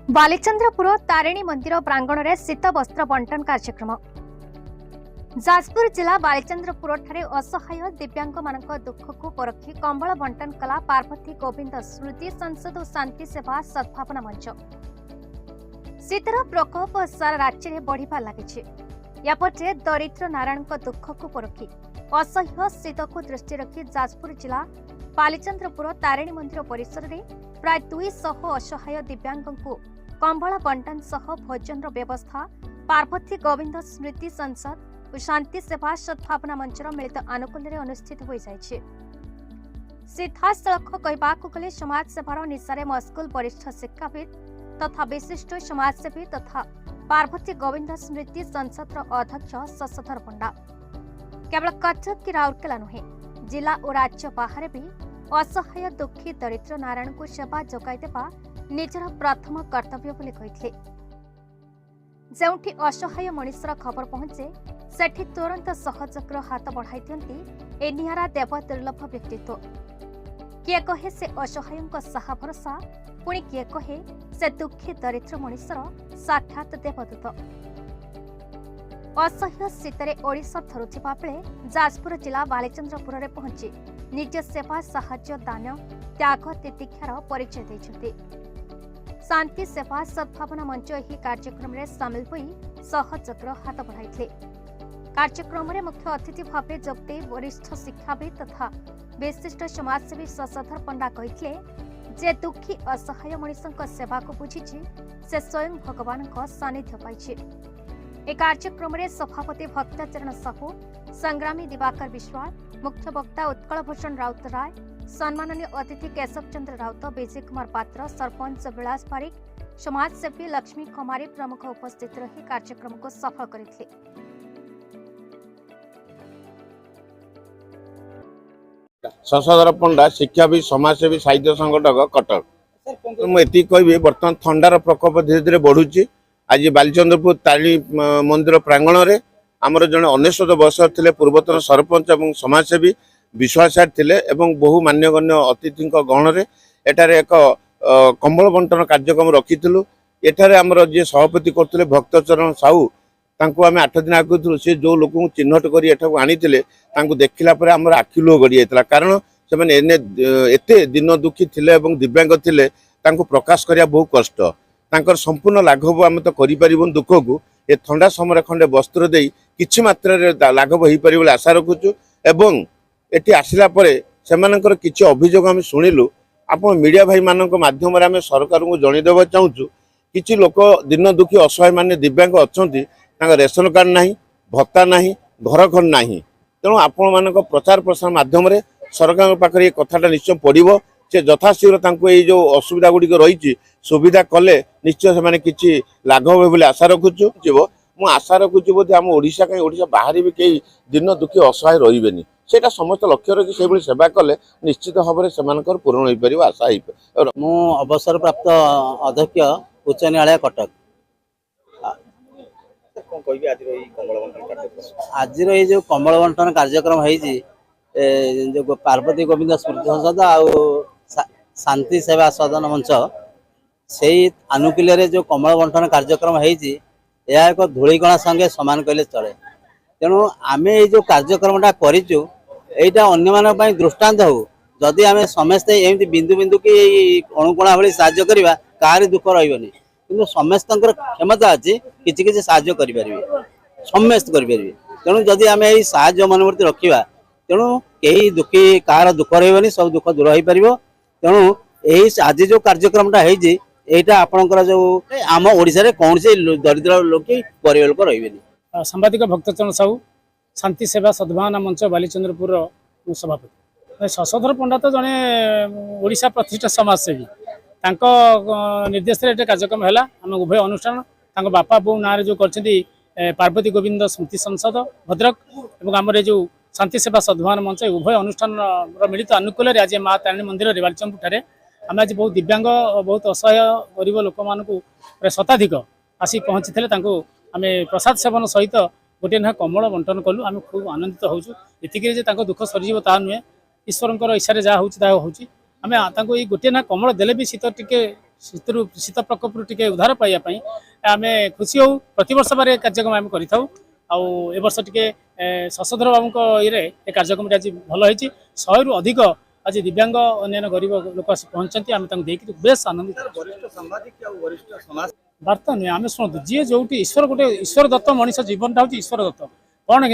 बालीचंद्रपुर तारिणी मंदिर प्रांगण में शीत वस्त्र बंटन कार्यक्रम। जाजपुर जिला बालीचंद्रपुर ठारे असहाय दिव्यांग मानक दुख को परखी कंबल बंटन कला पार्वती गोविंद स्मृति संसद और शांति सेवा सद्भावना मंच। शीतर प्रकोप सारा राज्य में बढ़िबा लागिछि। यापटे दरिद्र नारायण दुख को परखी असह्य शीत को दृष्टि रखी जाजपुर जिला बालीचंद्रपुर तारिणी मंदिर परिसर में प्राय 200 असहाय दिव्यांग को कंबल बंटन सह भोजन व्यवस्था पार्वती गोविंद स्मृति संसद और शांति सेवा सद्भावना मंचर मिलित आनुकूल्य अनुष्ठित हो जाइछे। सीधासलख कहबाकू गले समाज सेवार निशारे मस्कुल वरिष्ठ शिक्षाविद तथा विशिष्ट समाजसेवी तथा पार्वती गोविंद स्मृति संसद अध्यक्ष शशधर पंडा केवल कटक की राउरकेला नुहे जिला और राज्य बाहर भी असहाय दुखी दरिद्र नारायण को सेवा जोगाई देवा निजर प्रथम कर्तव्य बोली कहिथिले। जेउठी असहाय मनुष्यर खबर पहुंचे सेठी तुरंत सहयोगर हाथ बढ़ाई दियंती ए निहारा देव दुर्लभ व्यक्तित्व। किए कहे से असहायों साहा भरोसा, पुणी किए कहे से दुखी दरिद्र मनुष्यर साक्षात देवदूत। असह्य शीतरे ओडिशा थरुथिबा बेले जाजपुर जिला बालीचंद्रपुर में पहुंची निज सेवा साहाय्य दान त्याग तितिक्षार परिचय देइछथि। शांति सेवा सद्भावना मंच एही कार्यक्रम में सामिल होई सहयोगर हाथ बढ़ाइथिले। कार्यक्रम में मुख्य अतिथि भाव जोगदे वरिष्ठ शिक्षाविद तथा विशिष्ट समाजसेवी शशधर पंडा कहिथिले जे दुखी असहाय मनुष्यों सेवा को बुझीछि से स्वयं भगवान सानिध्य पाइछि। ए कार्यक्रम में सभापति भक्ताचरण साहू, संग्रामी दिवाकर विश्वाल, मुख्य वक्ता उत्कल भूषण राउत राय, सम्माननीय अतिथि केशव चंद्र राउत, विजय कुमार पात्र, सरपंच विलास पारिक, समाजसेवी लक्ष्मी कुमारी प्रमुख उपस्थित रही कार्यक्रम को सफल करथिले। शशधर पंडा शिक्षाविद समाजसेवी साहित्य संगठक कटक। मुझे कहि बर्तमान थंडार प्रकोप धीरे धीरे बढ़ुची। आज बालीचंद्रपुर तारिणी मंदिर प्रांगण में आमर जड़े 99 वर्ष थे पूर्वतन सरपंच और समाजसेवी विश्वास थे और बहु मान्यगण्य अतिथि गहन में एठार एक कंबल बंटन कार्यक्रम रखीलु। एठार आमर जी सभापति करते भक्तचरण साहू तांको आम 8 दिन आगु से जो लोक चिन्हट कर एठाक आनी देखला आमर आखि लुह गड़ी जाता। कारण से एते दिन दुखी थे दिव्यांग थे प्रकाश करने बहुत कष्ट। तांकर संपूर्ण लाघव आम तो करूँ दुख को ए ठंडा समय खंडे वस्त्र दे किछि मात्रा लाघव हो पार आशा रखुचु। एवं एटी आसिला परे सेमानकर किछि अभियोग आम शुणिलु। आप मीडिया भाई मानक माध्यम आम सरकार को जनईदेवा चाहूँ किछि लोक दिन दुखी असहाय माने दिव्यांग अच्छी रेशन कार्ड नहीं, भत्ता नहीं, घर खंड नहीं। तेणु आपण मानक प्रचार प्रसार माध्यम सरकार पाखे कथाटा निश्चय पड़ो से यथाशीघ्र जो असुविधा गुड़िक रही सुविधा कले निश्चय से किसी लाघव बोली आशा रखुचु। मु आशा रखुची बोधे आम ओडिशा कहीं ओडिशा बाहर भी कई दिन दुखी असहाय रही से समस्त लक्ष्य रखी से सेवा कले निश्चित भाव में पूरण हो पार आशा हो। मु अवसर प्राप्त अध्यक्ष उच्च न्यायालय कटक। आज जो कंबल बंटन कार्यक्रम हो पार्वती गोविंद स्मृति संसद आ शांति सेवा सदन मंच से आनुकूल्य जो कंबल बंटन कार्यक्रम हो एक धूलिकणा संगे सामान कहले चले। तेणु आम जो कार्यक्रमटा करूँ यहाँ अन्य दृष्टांत हो जदि आम समस्ते एमती बिंदु बिंदु की अणुकणा भाई साहाय्य करवा कहार दुख रही कि समस्त क्षमता अच्छी किसी साहाय्य करें समस्त करें। तेणु जदि आम यही साहाय्य मनोवृत्ति रखा तेणु कई दुखी कहार दुख रही सब दुख दूर हो पार। तेणु यही आज जो कार्यक्रमटा है यहाँ आपणकर जो आम ओडिशा रे कौन से दरिद्र लोक गरीब लोक रही। सांबादिक भक्तचरण साहू, शांति सेवा सद्भावना मंच बालीचंद्रपुर सभापति। शशधर पंडा तो जड़े ओडिशा प्रतिष्ठा समाजसेवी निर्देश कार्यक्रम है। आम उभय अनुष्ठान बापा बो ना जो कर पार्वती गोविंद स्मृति संसद भद्रक और आम जो शांति सेवा सद्भावना मंच उभय अनुष्ठान मिलित आनुकूल्य आज माँ तारिणी मंदिर बालीचंद्रपुर आम आज बहुत दिव्यांग बहुत असहाय गरीब लोक मान प्राय शताधिक आसी पहुँची थे आम प्रसाद सेवन सहित गोटे ना कमल बंटन कलु। आम खूब आनंदित होती दुख सरीज ता नुहे ईश्वर इच्छा जहाँ हो आम गोटे ना कमल देले भी शीत टिके शीत प्रकोप टिके उद्धार पाइबापी आम खुशी हो प्रतिवर्ष बार कार्यक्रम आम कर वर्ष टिके शशधर बाबू ये कार्यक्रम आज भल होती 100 रु अधिक आज दिव्यांग अन्य गरीब लोक आस पहुंचती आम देखिए बेस आनंदित वार्ता नुहे आम शुणु जी जो ईश्वर गोटे ईश्वर दत्त मनीष जीवन हूँ ईश्वर दत्त कौन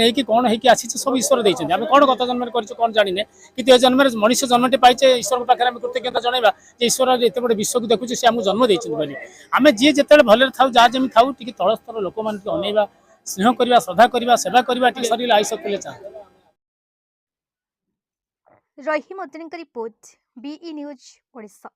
है आसी सब ईश्वर देते आम कौन गत जन्म कर जाने कि जन्म मनीष जन्मटे पाइचे ईश्वर पाखे आम कृतज्ञता जनवा ईश्वर एत बड़े विश्व को देखुचे से आमको जन्म देते बोली आम जी जिते भले था जहाँ जमी था टी तल स्तर लोक मैंने अनेवा स्नेह करवा श्रद्धा करवा सेवा करवा शरीर आयुष के चाहते रहीम रिपोर्ट बीई न्यूज ओडिशा।